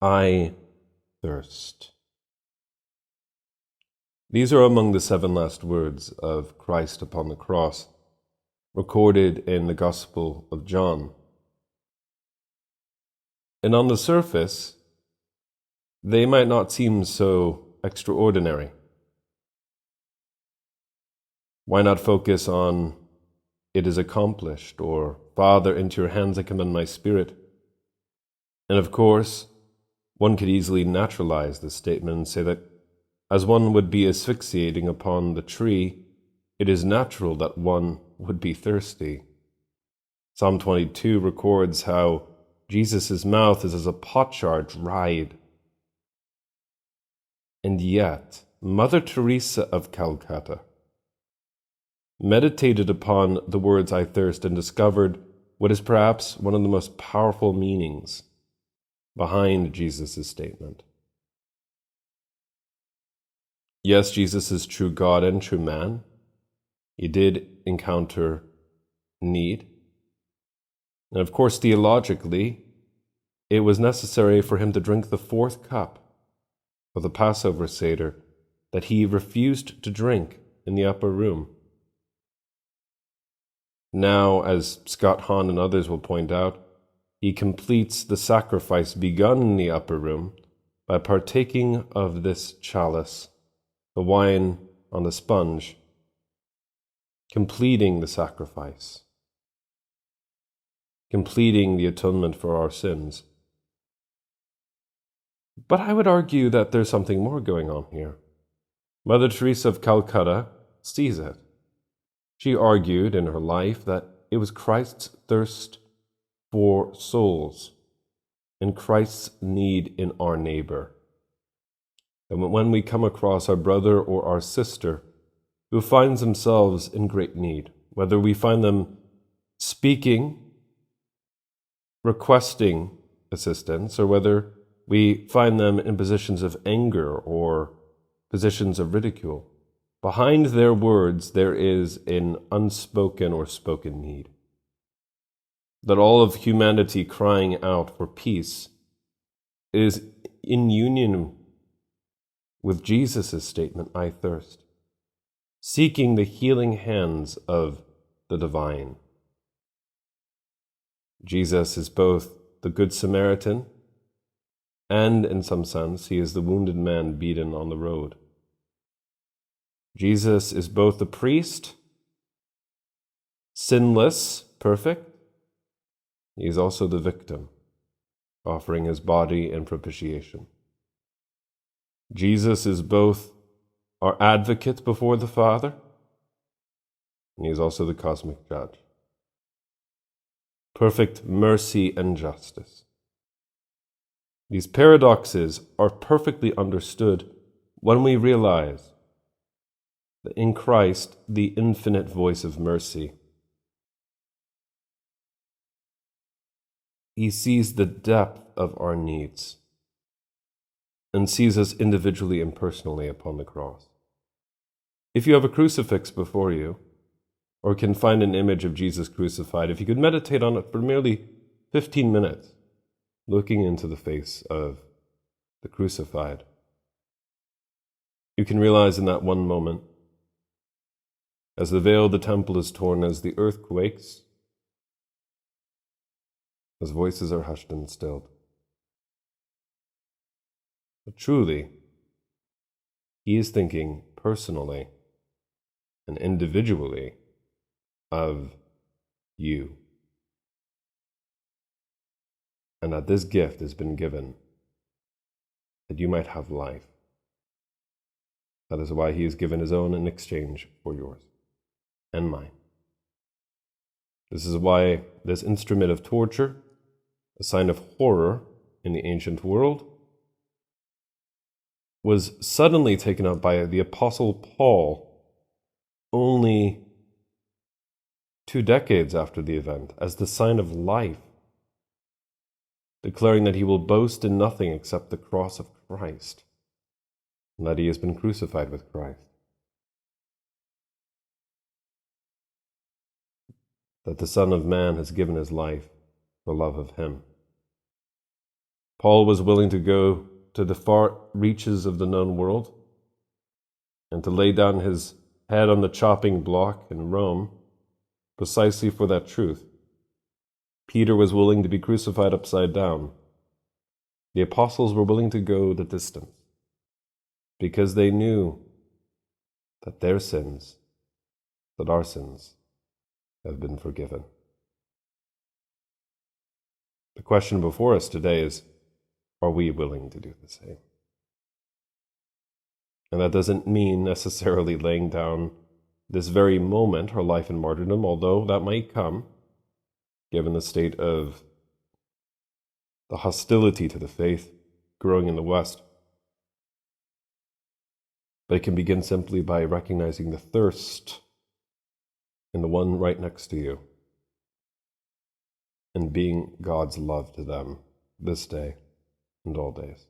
I thirst. These are among the 7 last words of Christ upon the cross, recorded in the Gospel of John. And on the surface, they might not seem so extraordinary. Why not focus on "it is accomplished" or "Father, into your hands I commend my spirit"? And of course, one could easily naturalize this statement and say that as one would be asphyxiating upon the tree, it is natural that one would be thirsty. Psalm 22 records how Jesus' mouth is as a potsherd dried. And yet, Mother Teresa of Calcutta meditated upon the words "I thirst" and discovered what is perhaps one of the most powerful meanings behind Jesus' statement. Yes, Jesus is true God and true man. He did encounter need. And of course, theologically, it was necessary for him to drink the 4th cup of the Passover Seder that he refused to drink in the upper room. Now, as Scott Hahn and others will point out, he completes the sacrifice begun in the upper room by partaking of this chalice, the wine on the sponge, completing the sacrifice, completing the atonement for our sins. But I would argue that there's something more going on here. Mother Teresa of Calcutta sees it. She argued in her life that it was Christ's thirst for souls and Christ's need in our neighbor. And when we come across our brother or our sister who finds themselves in great need, whether we find them speaking, requesting assistance, or whether we find them in positions of anger or positions of ridicule, behind their words there is an unspoken or spoken need. That all of humanity crying out for peace is in union with Jesus' statement, "I thirst," seeking the healing hands of the divine. Jesus is both the Good Samaritan and, in some sense, he is the wounded man beaten on the road. Jesus is both the priest, sinless, perfect. He is also the victim, offering his body in propitiation. Jesus is both our advocate before the Father, and he is also the cosmic judge. Perfect mercy and justice. These paradoxes are perfectly understood when we realize that in Christ, the infinite voice of mercy, he sees the depth of our needs and sees us individually and personally upon the cross. If you have a crucifix before you, or can find an image of Jesus crucified, if you could meditate on it for merely 15 minutes, looking into the face of the crucified, you can realize in that one moment, as the veil of the temple is torn, as the earth quakes, as voices are hushed and stilled, but truly, he is thinking personally and individually of you. And that this gift has been given that you might have life. That is why he has given his own in exchange for yours and mine. This is why this instrument of torture, a sign of horror in the ancient world, was suddenly taken up by the Apostle Paul only 2 decades after the event as the sign of life, declaring that he will boast in nothing except the cross of Christ, and that he has been crucified with Christ. That the Son of Man has given his life for love of him. Paul was willing to go to the far reaches of the known world and to lay down his head on the chopping block in Rome precisely for that truth. Peter was willing to be crucified upside down. The apostles were willing to go the distance because they knew that their sins, that our sins, have been forgiven. The question before us today is, are we willing to do the same? And that doesn't mean necessarily laying down this very moment our life in martyrdom, although that might come, given the state of the hostility to the faith growing in the West. But it can begin simply by recognizing the thirst in the one right next to you and being God's love to them this day and all days.